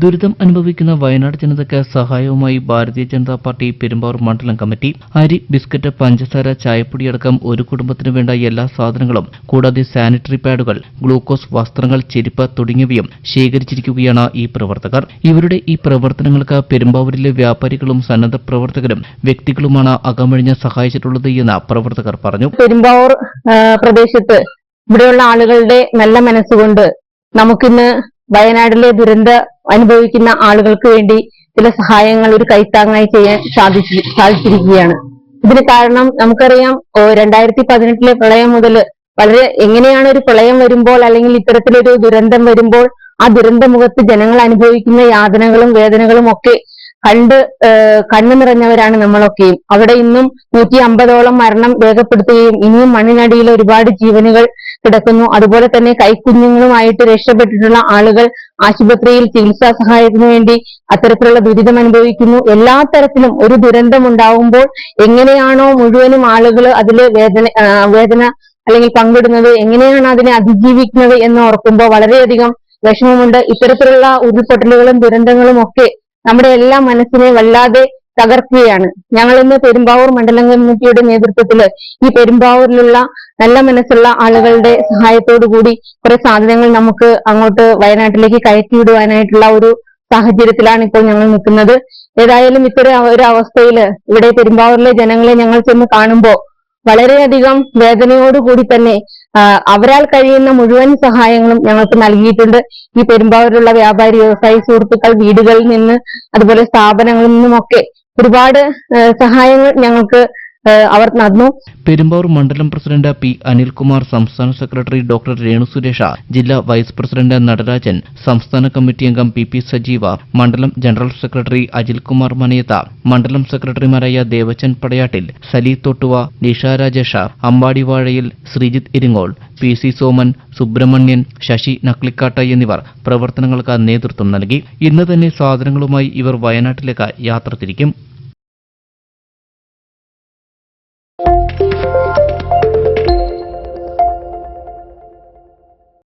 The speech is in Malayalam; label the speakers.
Speaker 1: ദുരിതം അനുഭവിക്കുന്ന വയനാട് ജനതയ്ക്ക് സഹായവുമായി ഭാരതീയ ജനതാ പാർട്ടി പെരുമ്പാവൂർ മണ്ഡലം കമ്മിറ്റി അരി, ബിസ്ക്കറ്റ്, പഞ്ചസാര, ചായപ്പൊടിയടക്കം ഒരു കുടുംബത്തിനു വേണ്ട എല്ലാ സാധനങ്ങളും കൂടാതെ സാനിറ്ററി പാഡുകൾ, ഗ്ലൂക്കോസ്, വസ്ത്രങ്ങൾ, ചെരുപ്പ് തുടങ്ങിയവയും ശേഖരിച്ചിരിക്കുകയാണ് ഈ പ്രവർത്തകർ. ഇവരുടെ ഈ പ്രവർത്തനങ്ങൾക്ക് പെരുമ്പാവൂരിലെ വ്യാപാരികളും സന്നദ്ധ പ്രവർത്തകരും വ്യക്തികളുമാണ് അകമഴിഞ്ഞ് സഹായിച്ചിട്ടുള്ളത് എന്ന് പ്രവർത്തകർ പറഞ്ഞു.
Speaker 2: പെരുമ്പാവൂർ പ്രദേശത്ത് ഇവിടെയുള്ള ആളുകളുടെ നല്ല മനസ്സുകൊണ്ട് നമുക്കിന്ന് വയനാട്ടിലെ ദുരന്തം അനുഭവിക്കുന്ന ആളുകൾക്ക് വേണ്ടി ചില സഹായങ്ങൾ ഒരു കൈത്താങ്ങായി ചെയ്യാൻ സാധിച്ചിരിക്കുകയാണ്. ഇതിന് കാരണം നമുക്കറിയാം, 2018 പ്രളയം മുതൽ എങ്ങനെയാണ് ഒരു പ്രളയം വരുമ്പോൾ അല്ലെങ്കിൽ ഇത്തരത്തിലൊരു ദുരന്തം വരുമ്പോൾ ആ ദുരന്തമുഖത്ത് ജനങ്ങൾ അനുഭവിക്കുന്ന യാതനകളും വേദനകളും ഒക്കെ കണ്ണു നിറഞ്ഞവരാണ് നമ്മളൊക്കെയും. അവിടെ ഇന്നും 150ഓളം മരണം രേഖപ്പെടുത്തുകയും ഇനിയും മണ്ണിനടിയിൽ ഒരുപാട് ജീവനുകൾ കിടക്കുന്നു. അതുപോലെ തന്നെ കൈക്കുഞ്ഞുങ്ങളുമായിട്ട് രക്ഷപ്പെട്ടിട്ടുള്ള ആളുകൾ ആശുപത്രിയിൽ ചികിത്സാ സഹായത്തിനു വേണ്ടി അത്തരത്തിലുള്ള ദുരിതം അനുഭവിക്കുന്നു. എല്ലാ തരത്തിലും ഒരു ദുരന്തം ഉണ്ടാവുമ്പോൾ എങ്ങനെയാണോ മുഴുവനും ആളുകൾ അതില് വേദന അല്ലെങ്കിൽ പങ്കിടുന്നത്, എങ്ങനെയാണ് അതിനെ അതിജീവിക്കുന്നത് എന്ന് ഓർക്കുമ്പോൾ വളരെയധികം വിഷമമുണ്ട്. ഇത്തരത്തിലുള്ള ഉരുൾപൊട്ടലുകളും ദുരന്തങ്ങളും ഒക്കെ നമ്മുടെ എല്ലാ മനസ്സിനെ വല്ലാതെ തകർക്കുകയാണ്. ഞങ്ങൾ ഇന്ന് പെരുമ്പാവൂർ മണ്ഡലം കമ്മിറ്റിയുടെ നേതൃത്വത്തില് ഈ പെരുമ്പാവൂരിലുള്ള നല്ല മനസ്സുള്ള ആളുകളുടെ സഹായത്തോടു കൂടി കുറെ സാധനങ്ങൾ നമുക്ക് അങ്ങോട്ട് വയനാട്ടിലേക്ക് കയറ്റിവിടുവാനായിട്ടുള്ള ഒരു സാഹചര്യത്തിലാണ് ഇപ്പോൾ ഞങ്ങൾ നിൽക്കുന്നത്. ഏതായാലും ഇത്തരം ഒരു അവസ്ഥയില് ഇവിടെ പെരുമ്പാവൂരിലെ ജനങ്ങളെ ഞങ്ങൾ ചെന്ന് കാണുമ്പോൾ വളരെയധികം വേദനയോടുകൂടി തന്നെ അവരാൽ കഴിയുന്ന മുഴുവൻ സഹായങ്ങളും ഞങ്ങൾക്ക് നൽകിയിട്ടുണ്ട്. ഈ പെരുമ്പാവൂരിലുള്ള വ്യാപാരി വ്യവസായി സുഹൃത്തുക്കൾ വീടുകളിൽ നിന്ന് അതുപോലെ സ്ഥാപനങ്ങളിൽ നിന്നുമൊക്കെ ഒരുപാട് സഹായങ്ങൾ ഞങ്ങൾക്ക് അവർ നടന്നു.
Speaker 1: പെരുമ്പാവൂർ മണ്ഡലം പ്രസിഡന്റ് പി അനിൽകുമാർ, സംസ്ഥാന സെക്രട്ടറി ഡോക്ടർ രേണു സുരേഷ, ജില്ലാ വൈസ് പ്രസിഡന്റ് നടരാജൻ, സംസ്ഥാന കമ്മിറ്റി അംഗം പി സജീവ, മണ്ഡലം ജനറൽ സെക്രട്ടറി അജിൽകുമാർ മനയത്ത, മണ്ഡലം സെക്രട്ടറിമാരായ ദേവച്ചൻ പടയാട്ടിൽ, സലി തൊട്ടുവ, നിഷ രാജേഷ, അമ്പാടിവാഴയിൽ ശ്രീജിത്ത് ഇരിങ്ങോൾ, PC സോമൻ, സുബ്രഹ്മണ്യൻ, ശശി നക്ലിക്കാട്ട എന്നിവർ പ്രവർത്തനങ്ങൾക്ക് നേതൃത്വം നൽകി. ഇന്ന് തന്നെ സാധനങ്ങളുമായി ഇവർ വയനാട്ടിലേക്ക് യാത്ര തിരിക്കും.